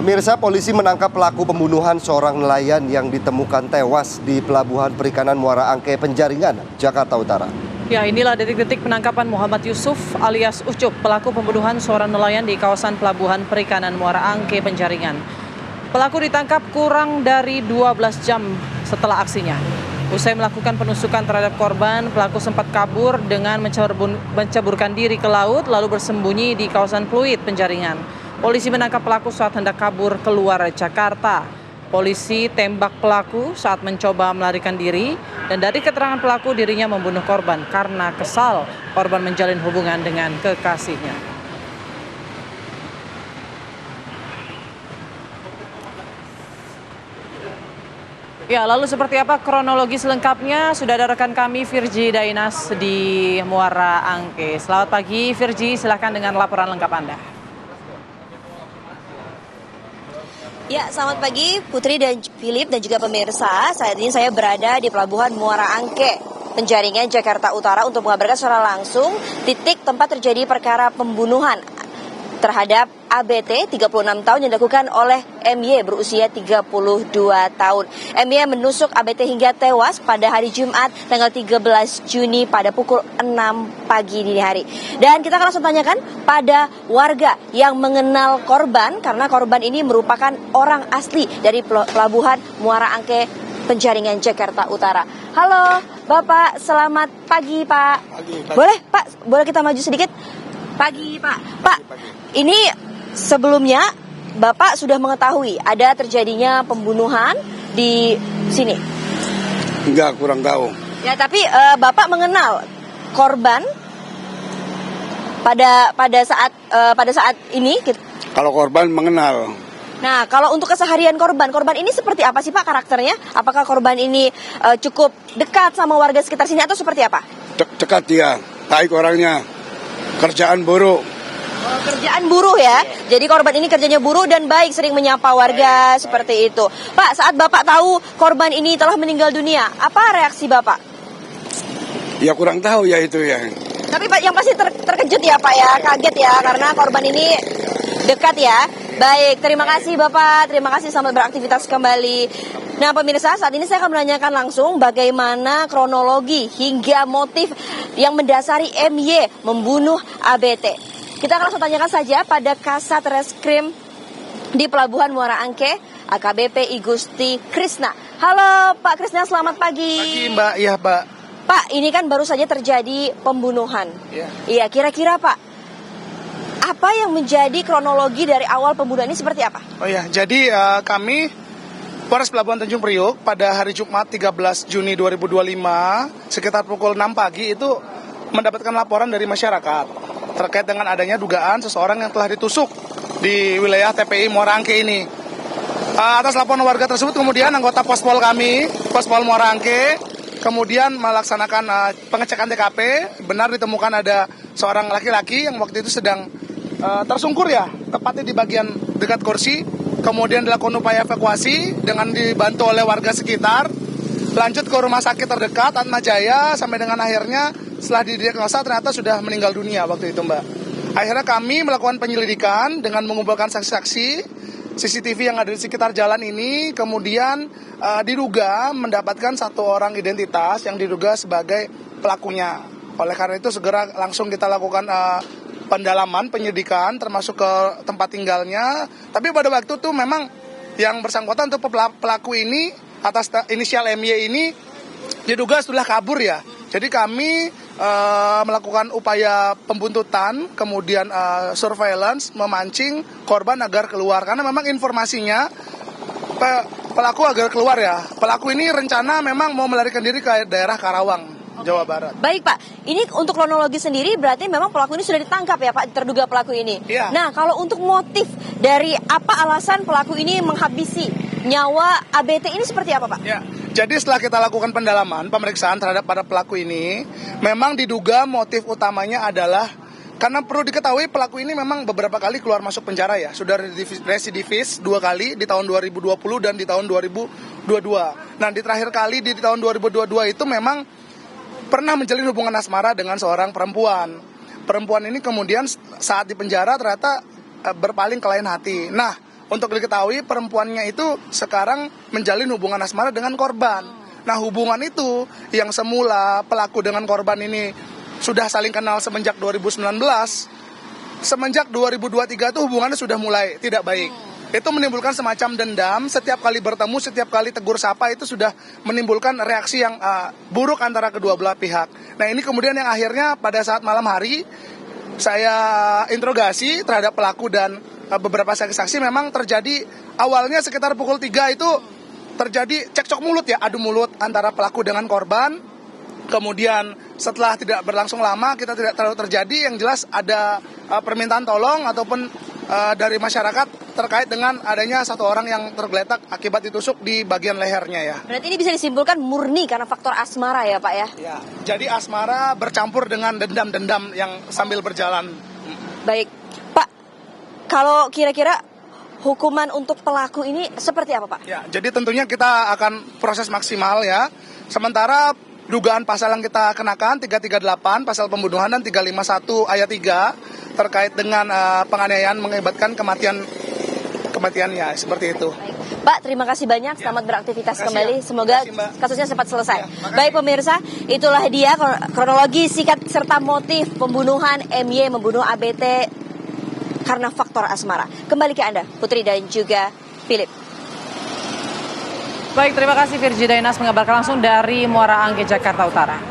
Pemirsa, polisi menangkap pelaku pembunuhan seorang nelayan yang ditemukan tewas di Pelabuhan Perikanan Muara Angke, Penjaringan, Jakarta Utara. Ya, inilah detik-detik penangkapan Muhammad Yusuf alias Ucup, pelaku pembunuhan seorang nelayan di kawasan Pelabuhan Perikanan Muara Angke, Penjaringan. Pelaku ditangkap kurang dari 12 jam setelah aksinya. Usai melakukan penusukan terhadap korban, pelaku sempat kabur dengan menceburkan diri ke laut lalu bersembunyi di kawasan Pluit, Penjaringan. Polisi menangkap pelaku saat hendak kabur keluar Jakarta. Polisi tembak pelaku saat mencoba melarikan diri, dan dari keterangan pelaku dirinya membunuh korban karena kesal korban menjalin hubungan dengan kekasihnya. Ya, lalu seperti apa kronologi selengkapnya? Sudah ada rekan kami Virgi Dainas di Muara Angke. Selamat pagi Virgi, silakan dengan laporan lengkap Anda. Ya, selamat pagi Putri dan Philip dan juga pemirsa. Saat ini saya berada di Pelabuhan Muara Angke, Penjaringan, Jakarta Utara untuk mengabarkan secara langsung titik tempat terjadi perkara pembunuhan terhadap ABT 36 tahun yang dilakukan oleh MY berusia 32 tahun. MY menusuk ABT hingga tewas pada hari Jumat tanggal 13 Juni pada pukul 6 pagi dini hari. Dan kita akan langsung tanyakan pada warga yang mengenal korban, karena korban ini merupakan orang asli dari Pelabuhan Muara Angke, Penjaringan, Jakarta Utara. Halo Bapak, selamat pagi Pak. Pagi. Boleh Pak, boleh kita maju sedikit? Pagi Pak. Pak, ini sebelumnya Bapak sudah mengetahui ada terjadinya pembunuhan di sini? Enggak, kurang tahu. Ya, tapi Bapak mengenal korban pada saat ini? Kalau korban mengenal. Nah, kalau untuk keseharian korban ini seperti apa sih Pak karakternya? Apakah korban ini cukup dekat sama warga sekitar sini atau seperti apa? Dekat dia, baik orangnya. Kerjaan buruk. Oh, kerjaan buruh ya. Jadi korban ini kerjanya buruh dan baik, sering menyapa warga seperti itu. Pak, saat Bapak tahu korban ini telah meninggal dunia, apa reaksi Bapak? Ya kurang tahu ya itu ya. Tapi Pak, yang pasti terkejut ya Pak ya, kaget ya karena korban ini dekat ya. Baik, terima kasih Bapak, terima kasih, selamat beraktivitas kembali. Nah pemirsa, saat ini saya akan menanyakan langsung bagaimana kronologi hingga motif yang mendasari MY membunuh ABT. Kita akan langsung tanyakan saja pada Kasat Reskrim di Pelabuhan Muara Angke, AKBP Igusti Krisna. Halo Pak Krisna, selamat pagi. Pagi Mbak, iya Pak. Pak, ini kan baru saja terjadi pembunuhan. Iya, kira-kira Pak, apa yang menjadi kronologi dari awal pembunuhan ini seperti apa? Oh ya, jadi kami Polres Pelabuhan Tanjung Priok pada hari Jumat 13 Juni 2025 sekitar pukul 6 pagi itu mendapatkan laporan dari masyarakat terkait dengan adanya dugaan seseorang yang telah ditusuk di wilayah TPI Muara Angke ini. Atas laporan warga tersebut kemudian anggota Pospol kami, Pospol Muara Angke, kemudian melaksanakan pengecekan TKP. Benar ditemukan ada seorang laki-laki yang waktu itu sedang tersungkur ya, tepatnya di bagian dekat kursi. Kemudian dilakukan upaya evakuasi dengan dibantu oleh warga sekitar. Lanjut ke rumah sakit terdekat Atma Jaya, sampai dengan akhirnya setelah didiagnosa ternyata sudah meninggal dunia waktu itu Mbak. Akhirnya kami melakukan penyelidikan dengan mengumpulkan saksi-saksi CCTV yang ada di sekitar jalan ini. Kemudian diduga mendapatkan satu orang identitas yang diduga sebagai pelakunya. Oleh karena itu segera langsung kita lakukan pendalaman, penyidikan termasuk ke tempat tinggalnya. Tapi pada waktu itu memang yang bersangkutan untuk pelaku ini atas inisial MY ini diduga sudah kabur ya. Jadi kami melakukan upaya pembuntutan, kemudian surveillance, memancing korban agar keluar. Karena memang informasinya pelaku agar keluar ya. Pelaku ini rencana memang mau melarikan diri ke daerah Karawang, Jawa Barat. Baik Pak, ini untuk kronologi sendiri berarti memang pelaku ini sudah ditangkap ya Pak, terduga pelaku ini. Iya. Nah kalau untuk motif dari apa alasan pelaku ini menghabisi nyawa ABT ini seperti apa Pak? Ya, jadi setelah kita lakukan pendalaman, pemeriksaan terhadap para pelaku ini, memang diduga motif utamanya adalah karena perlu diketahui pelaku ini memang beberapa kali keluar masuk penjara ya, sudah residivis 2 kali di tahun 2020 dan di tahun 2022. Nah di terakhir kali di tahun 2022 itu memang pernah menjalin hubungan asmara dengan seorang perempuan. Perempuan ini kemudian saat di penjara ternyata berpaling ke lain hati. Nah, untuk diketahui perempuannya itu sekarang menjalin hubungan asmara dengan korban. Nah, hubungan itu yang semula pelaku dengan korban ini sudah saling kenal semenjak 2019, semenjak 2023 itu hubungannya sudah mulai tidak baik. Itu menimbulkan semacam dendam, setiap kali bertemu, setiap kali tegur sapa itu sudah menimbulkan reaksi yang buruk antara kedua belah pihak. Nah, ini kemudian yang akhirnya pada saat malam hari saya interogasi terhadap pelaku dan beberapa saksi-saksi, memang terjadi awalnya sekitar pukul 3 itu terjadi cekcok mulut ya, adu mulut antara pelaku dengan korban. Kemudian setelah tidak berlangsung lama, kita tidak terlalu terjadi, yang jelas ada permintaan tolong ataupun dari masyarakat terkait dengan adanya satu orang yang tergeletak akibat ditusuk di bagian lehernya ya. Berarti ini bisa disimpulkan murni karena faktor asmara ya Pak ya? Ya, jadi asmara bercampur dengan dendam-dendam yang sambil berjalan. Baik, Pak, kalau kira-kira hukuman untuk pelaku ini seperti apa Pak? Ya, jadi tentunya kita akan proses maksimal ya. Sementara dugaan pasal yang kita kenakan 338 pasal pembunuhan dan 351 ayat 3 terkait dengan penganiayaan mengakibatkan kematiannya, seperti itu. Baik. Pak, terima kasih banyak. Selamat beraktivitas kembali. Ya. Semoga kasusnya cepat selesai. Baik pemirsa, itulah dia kronologi singkat serta motif pembunuhan MY membunuh ABT karena faktor asmara. Kembali ke Anda, Putri dan juga Philip. Baik, terima kasih Virgi Dainas mengabarkan langsung dari Muara Angke, Jakarta Utara.